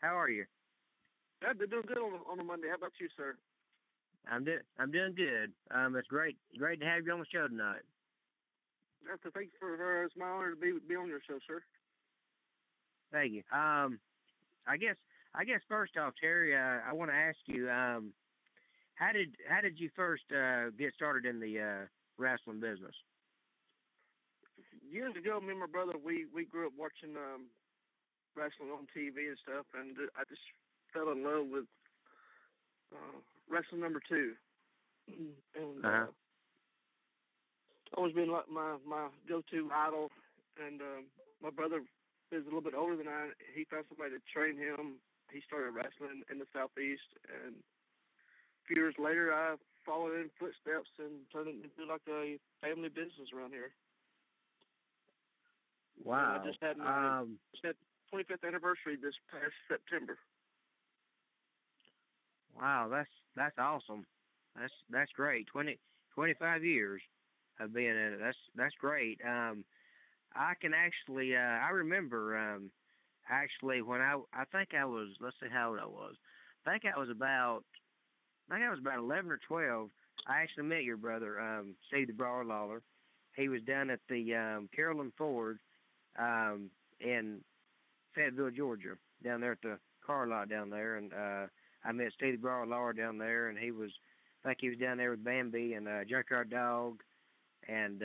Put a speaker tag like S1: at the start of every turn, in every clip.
S1: How are you?
S2: I've been doing good on a Monday. How about you, sir?
S1: I'm doing good. It's great to have you on the show tonight.
S2: Thanks for her. It's my honor to be on your show, sir.
S1: Thank you. I guess first off, Terry, I want to ask you, how did you first get started in the wrestling business?
S2: Years ago, me and my brother, we grew up watching wrestling on TV and stuff, and I just fell in love with wrestling number two, and always been like my go-to idol. And my brother is a little bit older than I. He found somebody to train him. He started wrestling in the Southeast, and a few years later, I followed in footsteps and turned it into like a family business around here.
S1: Wow!
S2: And I just had my 25th anniversary this past September.
S1: Wow, that's awesome. That's great. 25 years of being in it. That's great. I can actually I remember actually when I think I was, let's see how old I was. I think I was about 11 or 12. I actually met your brother, Steve the Brawler Lawler. He was down at the Carolyn Ford in Fayetteville, Georgia, down there at the car lot down there, and I met Steve the Brawler Lawler down there, and I think he was down there with Bambi and Junkyard Dog and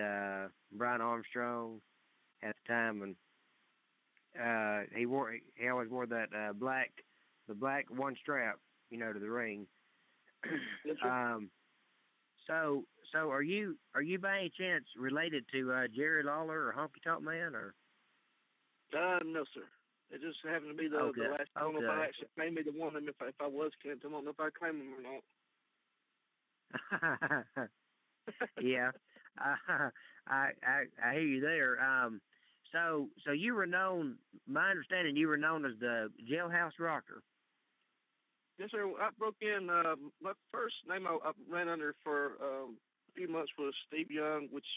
S1: Brian Armstrong at the time, and he always wore that black one strap, to the ring.
S2: Yes, sir.
S1: So are you by any chance related to Jerry Lawler or Honky Tonk Man, or?
S2: No, sir. It just happened to be the last one. If I actually claimed me to one of them, if I was claimed, I don't know if I claimed them or not.
S1: Yeah, I hear you there. So you were known. My understanding, you were known as the Jailhouse Rocker.
S2: Yes, sir. I broke in. My first name I ran under for a few months was Steve Young, which,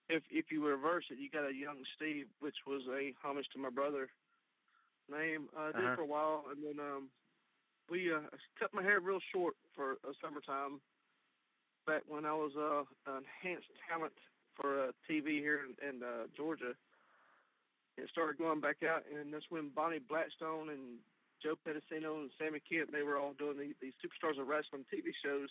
S2: if you reverse it, you got a Young Steve, which was a homage to my brother name. I did for a while, and then we cut my hair real short for summertime back when I was enhanced talent for TV here in Georgia. And started going back out, and that's when Bonnie Blackstone and Joe Pedicino and Sammy Kent, they were all doing these Superstars of Wrestling TV shows.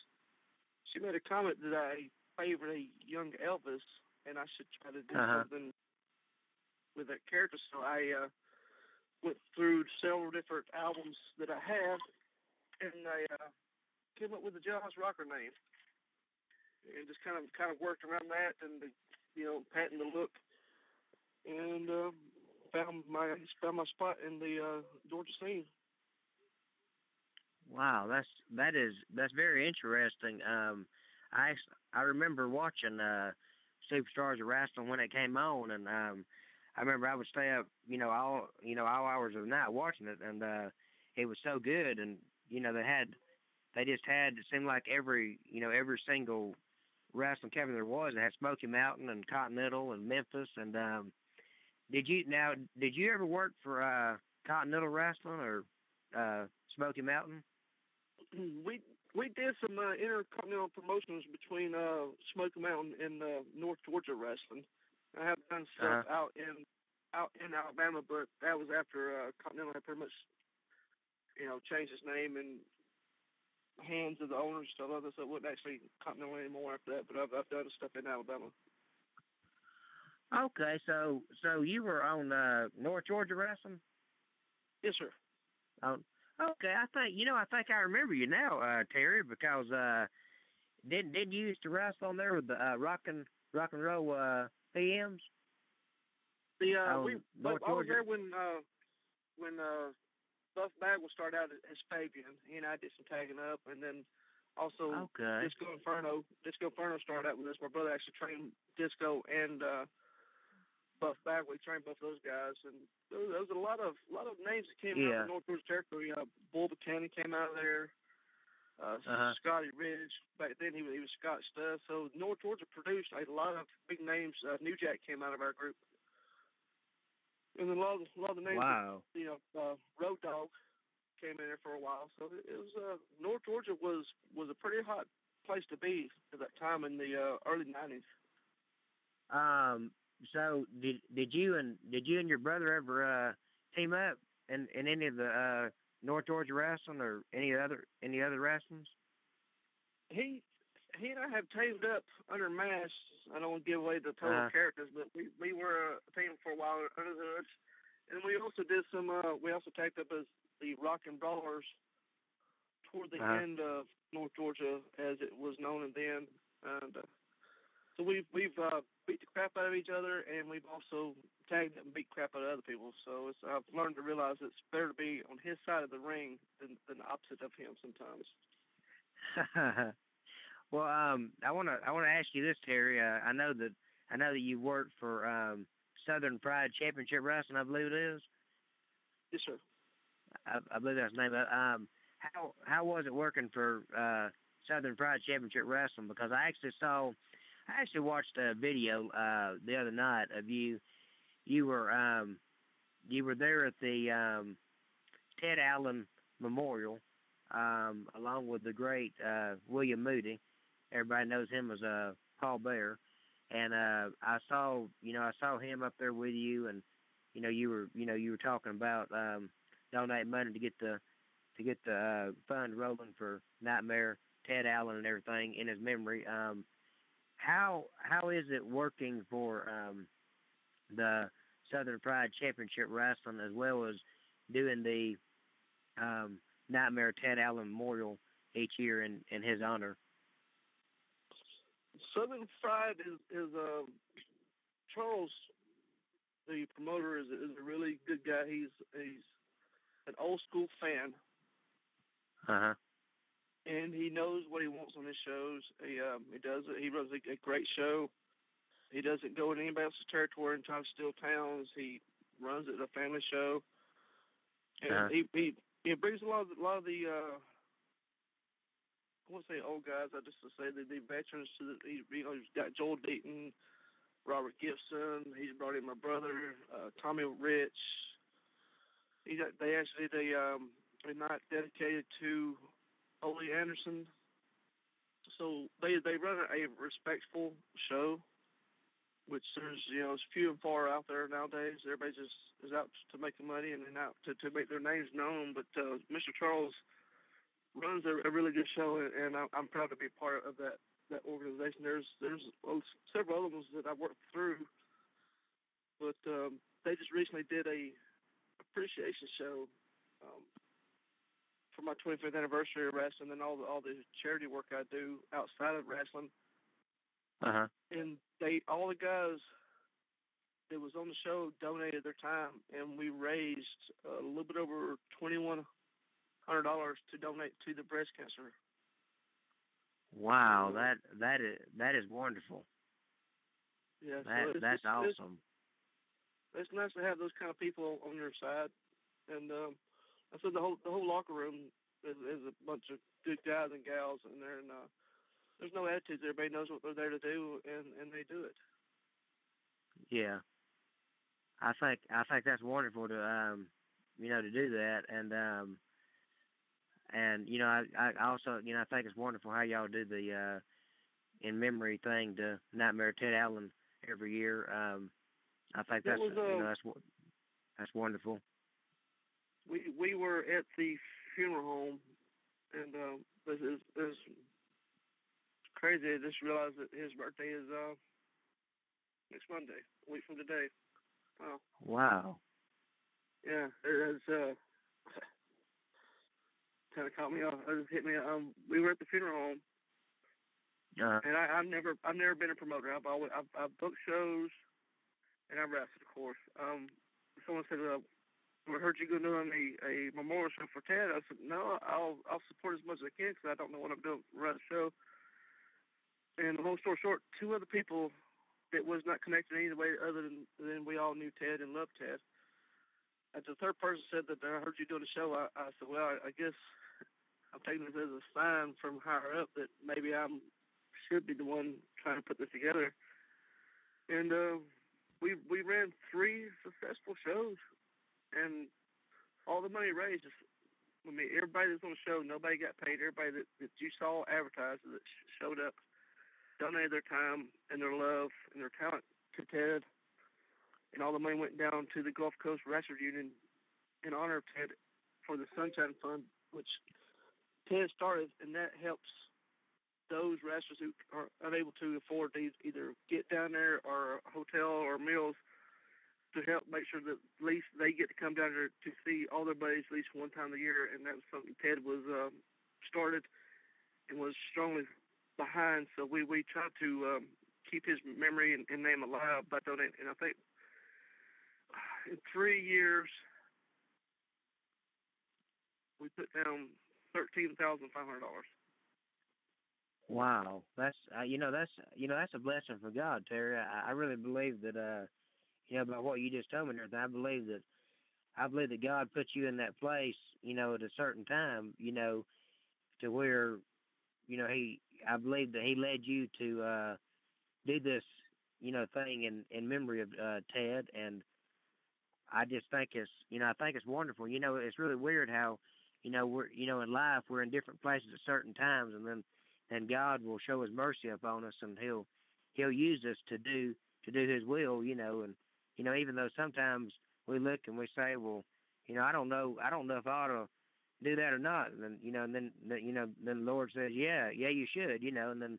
S2: She made a comment that I favored a young Elvis, and I should try to do something with that character. So I went through several different albums that I have, and I came up with the Jailhouse Rocker name, and just kind of worked around that, and patent the look, and found my spot in the Georgia scene.
S1: Wow, that's very interesting. I remember watching Superstars of Wrestling when it came on, and I remember I would stay up, all hours of the night watching it, and it was so good. And they just had, it seemed like every single wrestling company there was. They had Smoky Mountain and Continental and Memphis. And did you ever work for Continental Wrestling or Smoky Mountain?
S2: We did some intercontinental promotions between Smoky Mountain and North Georgia Wrestling. I have done stuff out in Alabama, but that was after Continental had pretty much changed its name and hands of the owners and stuff like that. So it wasn't actually Continental anymore after that. But I've done stuff in Alabama.
S1: Okay, so you were on North Georgia Wrestling?
S2: Yes, sir.
S1: Okay, I think I remember you now, Terry, because did you used to wrestle on there with the rock and roll PMs?
S2: I was there when Buff Bagwell started out as Fabian. He and I did some tagging up, and then also Disco Inferno. Disco Inferno started out with us. My brother actually trained Disco and Buff Bagwell. He trained both of those guys, and there was a lot of names that came out of the North Georgia territory. Bull Buchanan came out of there. Scotty Ridge. Back then he was Scott Studd. So North Georgia produced a lot of big names. New Jack came out of our group. And a lot of the names, Road Dogg, came in there for a while. So it was North Georgia was a pretty hot place to be at that time in the early '90s.
S1: So did you and your brother ever team up in any of the North Georgia wrestling or any other wrestlings?
S2: He and I have teamed up under masks. I don't want to give away the total characters, but we were a team for a while under the hoods, and we also did some. We also tagged up as the Rock and Brawlers toward the end of North Georgia, as it was known then. And so we've beat the crap out of each other, and we've also tagged up and beat crap out of other people. So I've learned to realize it's better to be on his side of the ring than the opposite of him sometimes.
S1: Well, I wanna ask you this, Terry. I know that you worked for Southern Pride Championship Wrestling, I believe it is.
S2: Yes, sir.
S1: I believe that's the name. How was it working for Southern Pride Championship Wrestling? Because I actually watched a video the other night of you. You were there at the Ted Allen Memorial along with the great William Moody. Everybody knows him as Paul Bear, and I saw him up there with you, and you were talking about donating money to get the fund rolling for Nightmare Ted Allen and everything in his memory. How is it working for the Southern Pride Championship Wrestling as well as doing the Nightmare Ted Allen Memorial each year in his honor?
S2: Southern Pride is Charles, the promoter, is a really good guy. He's an old school fan. And he knows what he wants on his shows. He does it. He runs a great show. He doesn't go in anybody else's territory and try to steal towns. He runs it a family show, and he brings a lot of the I won't say old guys. I just say the veterans to the. He's got Joel Deaton, Robert Gibson. He's brought in my brother, Tommy Rich. They actually did a night dedicated to Ole Anderson. So they run a respectful show, which there's it's few and far out there nowadays. Everybody just is out to make money and out to make their names known. But Mr. Charles runs a really good show, and I'm proud to be part of that organization. There's several other ones that I've worked through, but they just recently did a appreciation show for my 25th anniversary of wrestling and all the charity work I do outside of wrestling. And all the guys that was on the show donated their time, and we raised a little bit over $2,100 to donate to the breast cancer.
S1: Wow, that is wonderful.
S2: Yeah,
S1: that's awesome.
S2: It's nice to have those kind of people on your side, and I said the whole locker room is a bunch of good guys and gals in there, and there's no attitudes. Everybody knows what they're there to do, and they do it.
S1: Yeah, I think that's wonderful to to do that, and I also I think it's wonderful how y'all do the in memory thing to Nightmare Ted Allen every year. I think that's that's wonderful.
S2: We were at the funeral home, and it's crazy. I just realized that his birthday is next Monday, a week from today. Wow.
S1: Wow.
S2: Yeah, it's kind of caught me off. It just hit me. We were at the funeral home, and I've never been a promoter. I've booked shows, and I've wrestled, of course. Someone said, I heard you going to do a memorial show for Ted. I said, no, I'll support as much as I can because I don't know what I'm doing to run a show. And the whole story short, two other people that was not connected in any way other than we all knew Ted and loved Ted. And the third person said that I heard you doing a show. I said, well, I guess I'm taking this as a sign from higher up that maybe I should be the one trying to put this together. And we ran 3 successful shows. And all the money raised, I mean, everybody that's on the show, nobody got paid. Everybody that you saw advertised that showed up donated their time and their love and their talent to Ted, and all the money went down to the Gulf Coast Wrestlers Union in honor of Ted for the Sunshine Fund, which Ted started, and that helps those wrestlers who are unable to afford to either get down there or a hotel or meals to help make sure that at least they get to come down there to see all their buddies at least one time a year, and that was something Ted was started and was strongly behind. So we try to keep his memory and name alive by donating. And I think in 3 years we put down $13,500.
S1: Wow, that's that's a blessing from God, Terry. I really believe that about what you just told me and everything. I believe that God put you in that place, at a certain time, to where, I believe that He led you to do this, thing in memory of Ted, and I just think I think it's wonderful. It's really weird how, we're, in life we're in different places at certain times, and then God will show His mercy upon us, and He'll use us to do His will, and even though sometimes we look and we say, well, I don't know if I ought to do that or not, and then then the Lord says, yeah, you should, and then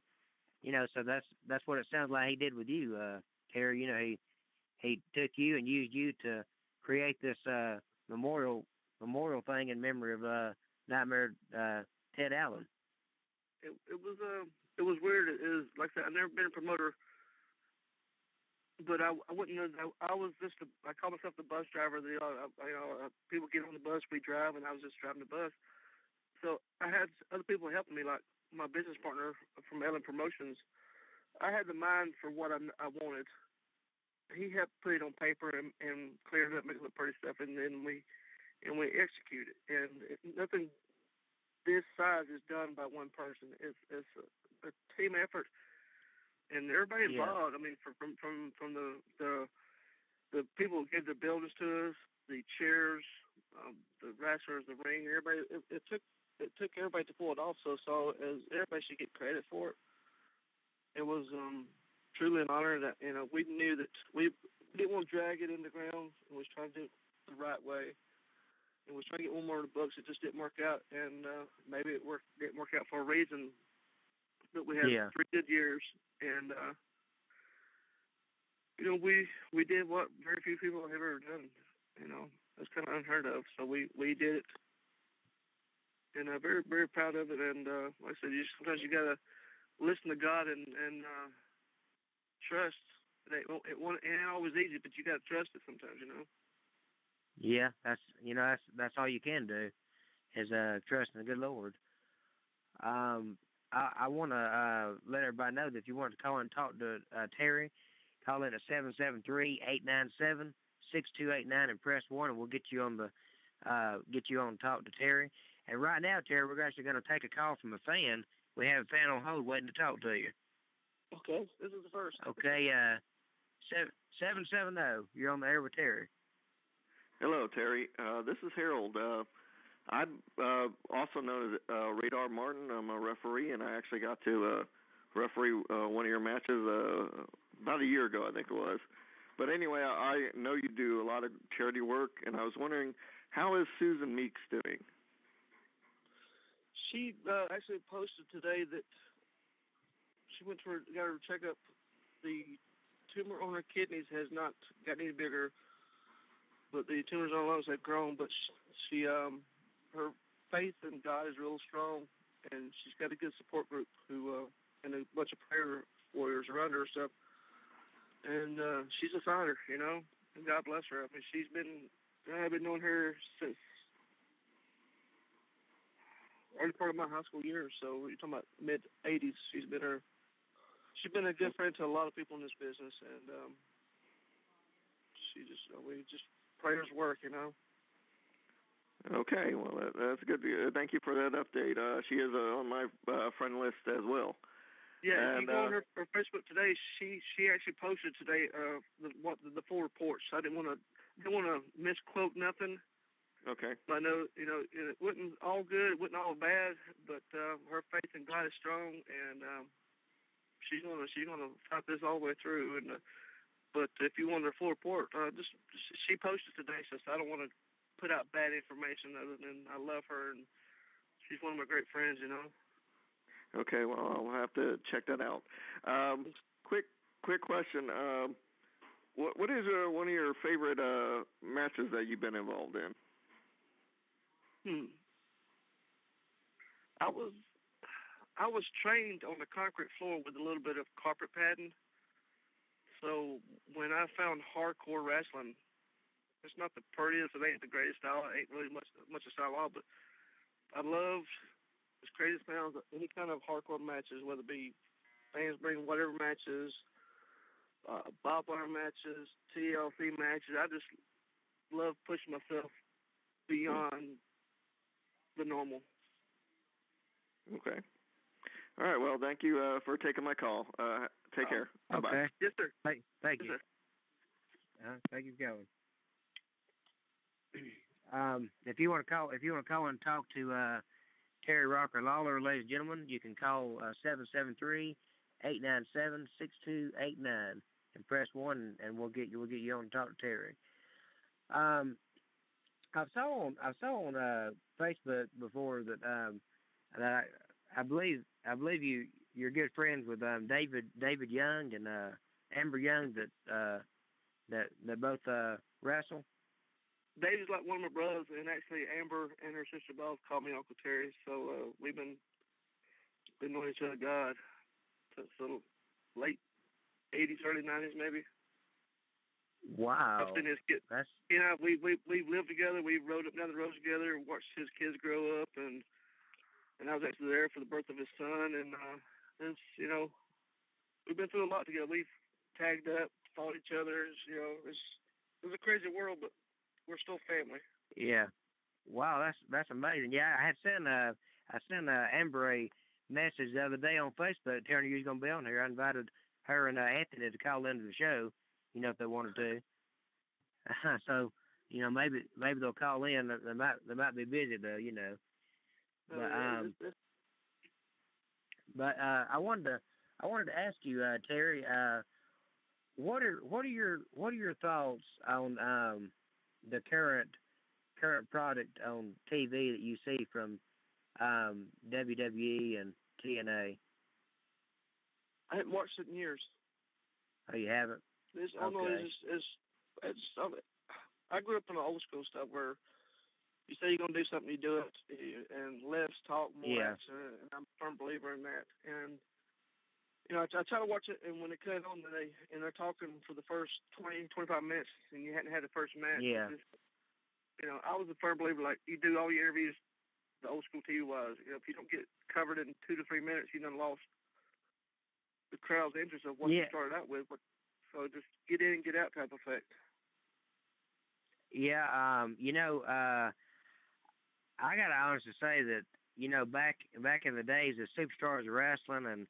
S1: so that's what it sounds like He did with you, Terry. He took you and used you to create this memorial thing in memory of Nightmare Ted Allen.
S2: It was weird. It is, like I said, I've never been a promoter, but I wouldn't know. I was I call myself the bus driver. People get on the bus, we drive, and I was just driving the bus. So I had other people helping me, like my business partner from Ellen Promotions. I had the mind for what I wanted. He helped put it on paper and clear it up, make it look pretty stuff, and then we execute it. And nothing this size is done by one person. It's a team effort, and everybody involved. Yeah. I mean, from the people who gave the buildings to us, the chairs, the wrestlers, the ring, everybody. It took everybody to pull it off. So as everybody should get credit for it. It was truly an honor that we knew that we didn't want to drag it in the ground, and we was trying to do it the right way. And was trying to get one more in the books. It just didn't work out, and maybe it didn't work out for a reason. But we had 3 good years, and we did what very few people have ever done. That's kind of unheard of. So we did it, and I'm very, very proud of it. And like I said, sometimes you gotta listen to God and trust. It ain't always easy, but you gotta trust it sometimes.
S1: Yeah, that's all you can do is trust in the good Lord. I want to let everybody know that if you want to call and talk to Terry, call in at 773-897-6289 and press 1, and we'll get you on to talk to Terry. And right now, Terry, we're actually going to take a call from a fan. We have a fan on hold waiting to talk to you.
S2: Okay, this is the first.
S1: Okay, 770. You're on the air with Terry.
S3: Hello, Terry. This is Harold. I'm also known as Radar Martin. I'm a referee, and I actually got to referee one of your matches about a year ago, I think it was. But anyway, I know you do a lot of charity work, and I was wondering, how is Susan Meeks doing?
S2: She actually posted today that she got her checkup. The tumor on her kidneys has not gotten any bigger, but the tumors on her lungs have grown. But she her faith in God is real strong, and she's got a good support group who and a bunch of prayer warriors around her and stuff. And she's a fighter, and God bless her. I mean, I've been knowing her since early part of my high school years. So you're talking about mid-'80s. She's been a good friend to a lot of people in this business, and we just prayers work,
S3: Okay, well, that's good. Thank you for that update. She is on my friend list as well.
S2: Yeah, if you go on her Facebook today, she actually posted today the full report. So I didn't want to misquote nothing.
S3: Okay.
S2: I know, it wasn't all good, it wasn't all bad, but her faith in God is strong, and she's gonna fight this all the way through. And but if you want her full report, just she posted today, so I don't want to put out bad information other than I love her and she's one of my great friends.
S3: Okay. Well, I'll have to check that out. Quick question. What is one of your favorite matches that you've been involved in?
S2: I was trained on the concrete floor with a little bit of carpet padding. So when I found hardcore wrestling, it's not the prettiest, it ain't the greatest style, it ain't really much a style at all, but I love, as crazy as it sounds, any kind of hardcore matches, whether it be fans bring whatever matches, bob wire matches, TLC matches. I just love pushing myself beyond the normal.
S3: Okay. All right. Well, thank you for taking my call. Take care.
S1: Okay.
S3: Bye-bye.
S2: Yes, sir.
S1: Thank you.
S2: Yes,
S1: Thank you for going. If you want to call and talk to Terry Rocker Lawler, ladies and gentlemen, you can call 773-897-6289 and press 1, and we'll get you on to talk to Terry. I saw on Facebook before that I believe you're good friends with David Young and Amber Young that both wrestle.
S2: David's like one of my brothers, and actually Amber and her sister both call me Uncle Terry. So we've been knowing each other, God, since the late '80s, early '90s, maybe.
S1: Wow.
S2: I've seen his kids. We've lived together. We rode up down the road together, watched his kids grow up, and I was actually there for the birth of his son. And it's we've been through a lot together. We've tagged up, fought each other. It's a crazy world, but we're still family.
S1: Yeah. Wow, that's amazing. Yeah, I sent Amber a message the other day on Facebook telling her you was gonna be on here. I invited her and Anthony to call into the show, if they wanted to. So, maybe they'll call in. They might be busy though, But I wanted to ask you, Terry, what are your thoughts on the current product on TV that you see from WWE and TNA?
S2: I haven't watched it in years.
S1: Oh, you haven't?
S2: I grew up in the old school stuff where you say you're gonna do something, you do it, and less talk, more action. And I'm a firm believer in that. And I try to watch it, and when it cut on, they're talking for the first 20-25 minutes, and you hadn't had the first match.
S1: Yeah.
S2: I was a firm believer. Like, you do all your interviews the old school TV was. If you don't get covered in 2 to 3 minutes, you done lost the crowd's interest of what you started out with. So just get in and get out type effect.
S1: Yeah. I gotta honestly say that back in the days of Superstars of Wrestling and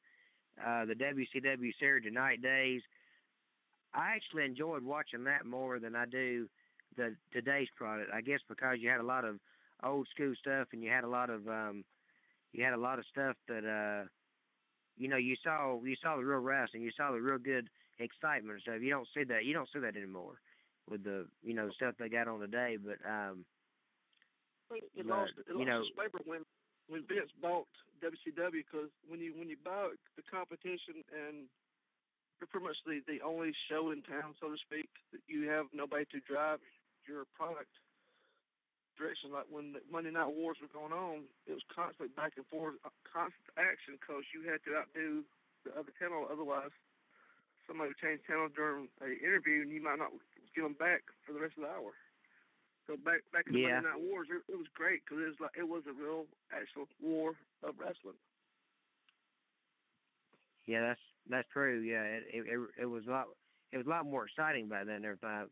S1: the WCW Saturday Night days, I actually enjoyed watching that more than I do today's product. I guess because you had a lot of old school stuff, and you had a lot of stuff that you saw the real wrestling, you saw the real good excitement and stuff. You don't see that anymore with the stuff they got on today. But
S2: it lost its flavor when Vince bought WCW, because when you buy the competition and you're pretty much the only show in town, so to speak, that you have nobody to drive your product direction. Like when the Monday Night Wars were going on, it was constantly back and forth, constant action, because you had to outdo the other channel. Otherwise, somebody would change channel during an interview, and you might not get them back for the rest of the hour. So back in the Monday Night Wars, it was great because it was a real actual war of wrestling.
S1: Yeah, that's true. Yeah, it was a lot more exciting back then. Everything,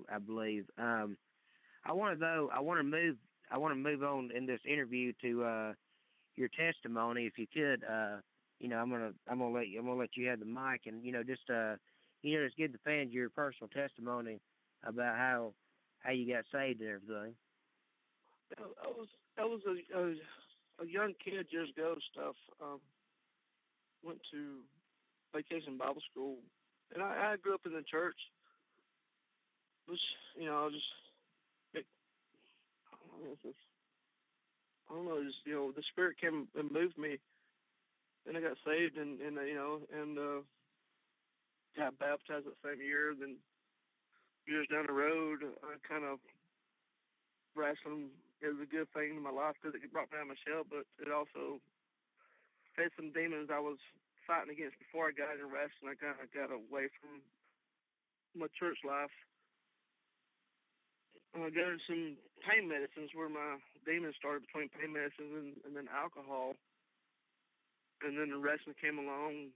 S1: I believe. I want to move on in this interview to your testimony, if you could. I'm gonna let you have the mic, and just give the fans your personal testimony about how you got saved and everything.
S2: I was a young kid years ago. Stuff. Went to vacation Bible school, and I grew up in the church. Was just it, I don't know, just the Spirit came and moved me. Then I got saved, and got baptized that same year. Then years down the road, I kind of wrestling is a good thing in my life because it brought me out of my shell, but it also had some demons I was fighting against before I got into wrestling. I kind of got away from my church life. I got into some pain medicines where my demons started between pain medicines and then alcohol. And then the wrestling came along,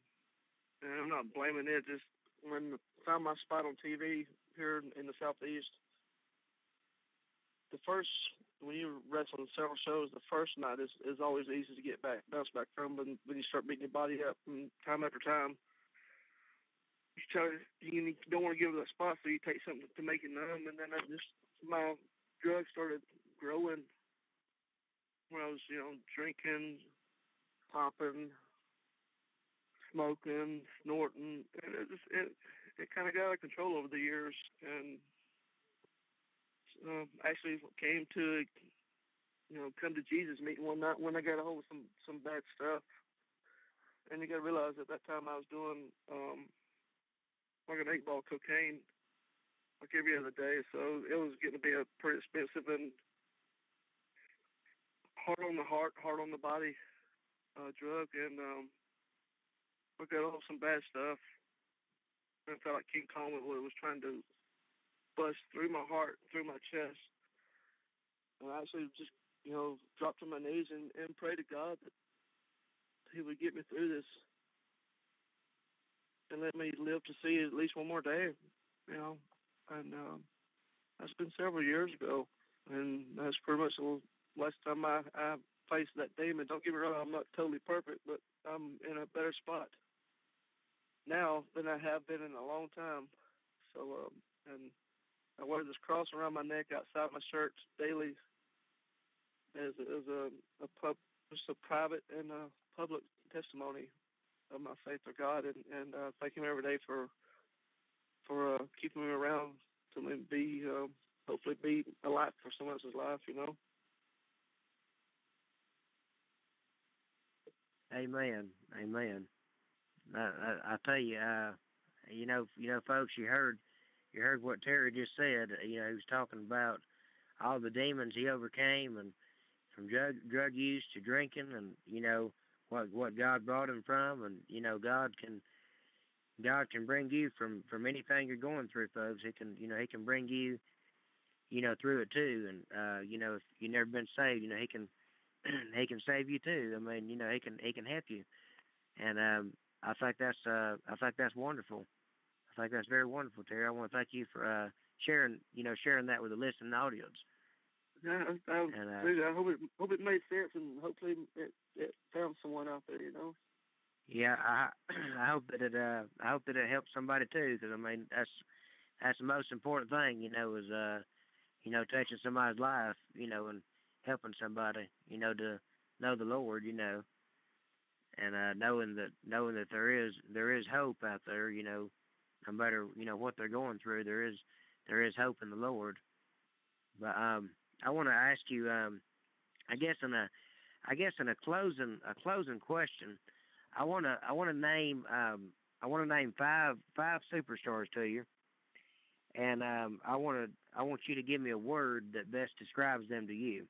S2: and I'm not blaming it. Just when I found my spot on TV here in the Southeast, when you wrestle in several shows, the first night is always easy to bounce back from. But when you start beating your body up and time after time, you don't want to give it a spot, so you take something to make it numb. And then my drugs started growing when I was, drinking, popping, smoking, snorting, and it kind of got out of control over the years. And actually came to come to Jesus meeting one night when I got a hold of some bad stuff. And you got to realize at that time I was doing like an 8-ball cocaine like every other day, so it was getting to be a pretty expensive and hard on the heart, hard on the body drug. And I got a hold of some bad stuff. And I felt like King Kong was trying to bust through my heart, through my chest. And I actually just, dropped to my knees and prayed to God that He would get me through this and let me live to see at least one more day, And that's been several years ago, and that's pretty much the last time I faced that demon. Don't get me wrong, I'm not totally perfect, but I'm in a better spot now than I have been in a long time. So, and I wear this cross around my neck outside my shirt daily as just a private and a public testimony of my faith of God, and thank Him every day for keeping me around to be hopefully be a light for someone else's life.
S1: Amen. Amen. I tell you, folks, you heard what Terry just said. He was talking about all the demons he overcame, and from drug use to drinking, and what God brought him from, and God can bring you from anything you're going through, folks. He can bring you through it too. And if you've never been saved, he can he can save you too. I mean, he can help you. And I think that's wonderful. I think that's very wonderful, Terry. I want to thank you for sharing that with the listening audience.
S2: Yeah, I hope it made sense, and hopefully it found someone out there.
S1: Yeah, I hope that it helps somebody too, because I mean that's the most important thing, is touching somebody's life, and helping somebody, to know the Lord, and knowing that there is hope out there, no matter what they're going through, there is hope in the Lord. But I want to ask you, I guess in a closing question, I want to name five superstars to you, and I want you to give me a word that best describes them to you.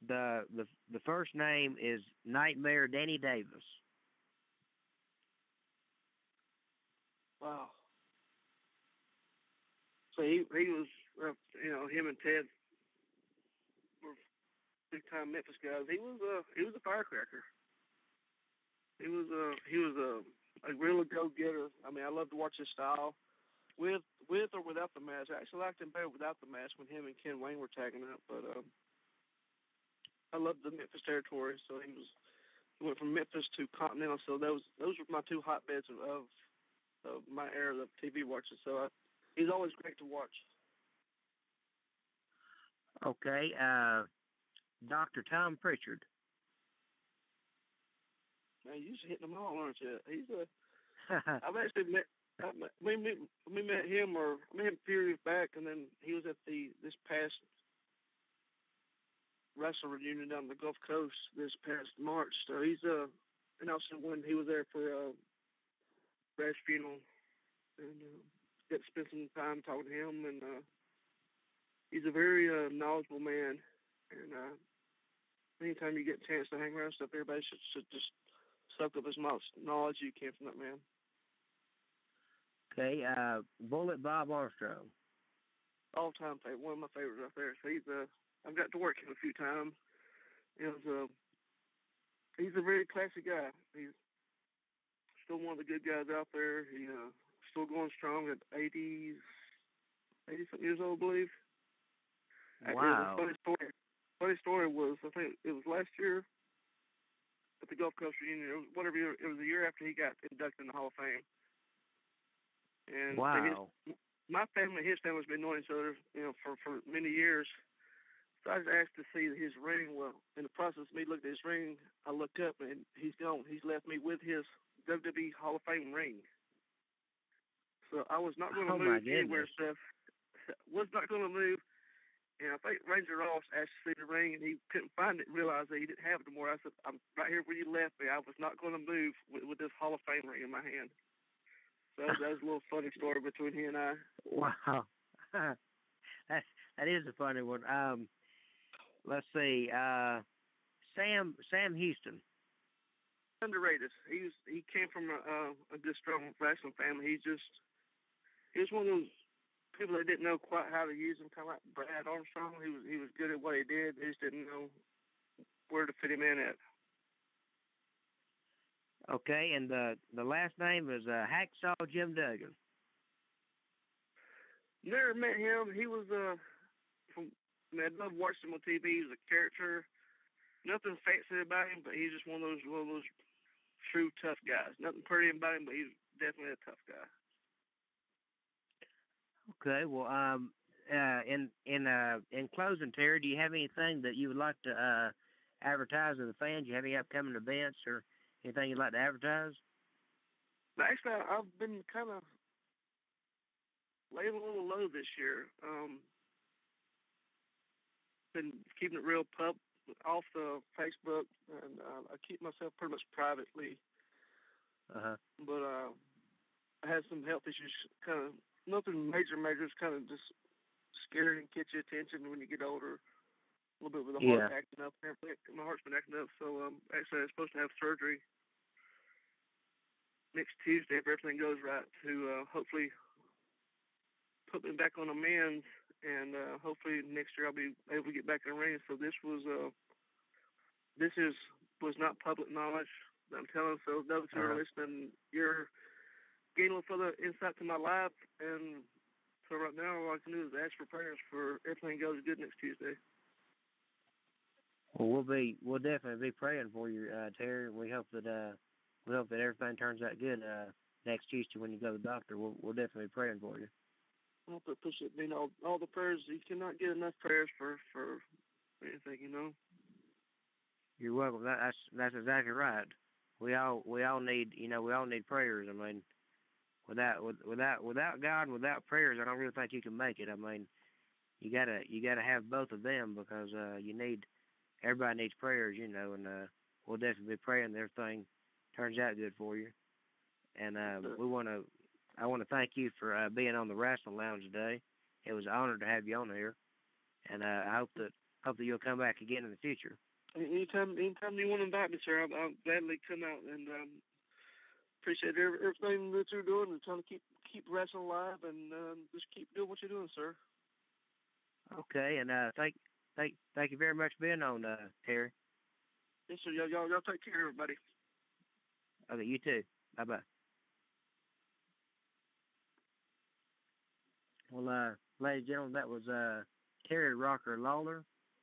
S1: The first name is Nightmare Danny Davis.
S2: Wow. So he was, him and Ted were big time Memphis guys. He was a firecracker. He was a real go getter. I mean, I love to watch his style, with or without the mask. I actually liked him better without the mask when him and Ken Wayne were tagging up. But I loved the Memphis territory. So he went from Memphis to Continental. So those were my two hotbeds of my era of TV watching. So he's always great to watch.
S1: Okay, Dr. Tom Pritchard.
S2: Man, you just hitting them all, aren't you? He's a. I've actually met. We met him, or I met him a few years back, and then he was at this past wrestling reunion down the Gulf Coast this past March. So he's and also when he was there for Brad's funeral, and got to spend some time talking to him, and he's a very knowledgeable man, and anytime you get a chance to hang around stuff, everybody should just suck up as much knowledge you can from that man.
S1: Okay, Bullet Bob Armstrong.
S2: All-time favorite, one of my favorites right there. So I've got to work him a few times. He's a very classy guy. He's still one of the good guys out there. He still going strong at 80 something years old, I believe.
S1: Wow.
S2: Funny story was, I think it was last year at the Gulf Coast reunion. It was the year after he got inducted in the Hall of Fame. And
S1: wow.
S2: My family, his family's been knowing each other, for many years. So I was asked to see his ring. Well, in the process of me looking at his ring, I looked up and he's gone. He's left me with his WWE Hall of Fame ring. So I was not going to move anywhere. So was not going to move. And I think Ranger Ross asked to see the ring, and he couldn't find it and realized that he didn't have it anymore. I said, I'm right here where you left me. I was not going to move with this Hall of Fame ring in my hand. So that was a little funny story between he and I.
S1: Wow. That is a funny one. Let's see. Sam Houston.
S2: Underrated. He came from a good, strong wrestling family. He was one of those people that didn't know quite how to use him, kind of like Brad Armstrong. He was good at what he did. They just didn't know where to fit him in at.
S1: Okay, and the last name is Hacksaw Jim Duggan.
S2: Never met him. He was I loved watching him on TV. He was a character. Nothing fancy about him, but he's just one of those true tough guys. Nothing pretty about him, but he's definitely a tough guy.
S1: Okay, well, in closing, Terry, do you have anything that you would like to advertise to the fans? Do you have any upcoming events or anything you'd like to advertise?
S2: Actually, I've been kind of laying a little low this year. Been keeping it real off the Facebook, and I keep myself pretty much privately. But I had some health issues, kind of nothing major. It's kind of just scary and get your attention when you get older. A little bit with the heart acting up. My heart's been acting up, so actually I'm supposed to have surgery next Tuesday if everything goes right to hopefully put me back on the mend, and hopefully next year I'll be able to get back in the ring. So this was not public knowledge that I'm telling. So those who are listening, you're getting a little further insight to my life, and so right now all I can do is ask for prayers for everything goes good next Tuesday.
S1: Well, we'll definitely be praying for you, Terry. We hope that everything turns out good next Tuesday when you go to the doctor. We'll definitely be praying for you.
S2: I appreciate all the prayers. You cannot get enough prayers for anything,
S1: You're welcome. That's exactly right. We all need prayers. I mean, without God and without prayers, I don't really think you can make it. I mean, you gotta have both of them because everybody needs prayers, and we'll definitely be praying that everything turns out good for you. And I want to thank you for being on the Wrestling Lounge today. It was an honor to have you on here, and I hope that you'll come back again in the future.
S2: Anytime you want to invite me, sir, I'll gladly come out, and appreciate everything that you're doing and trying to keep wrestling alive, and just keep doing what you're doing, sir.
S1: Okay, and thank you very much for being on, Terry.
S2: Yes, sir. Y'all take care, everybody.
S1: Okay, you too. Bye-bye. Well, ladies and gentlemen, that was Terry Rocker Lawler.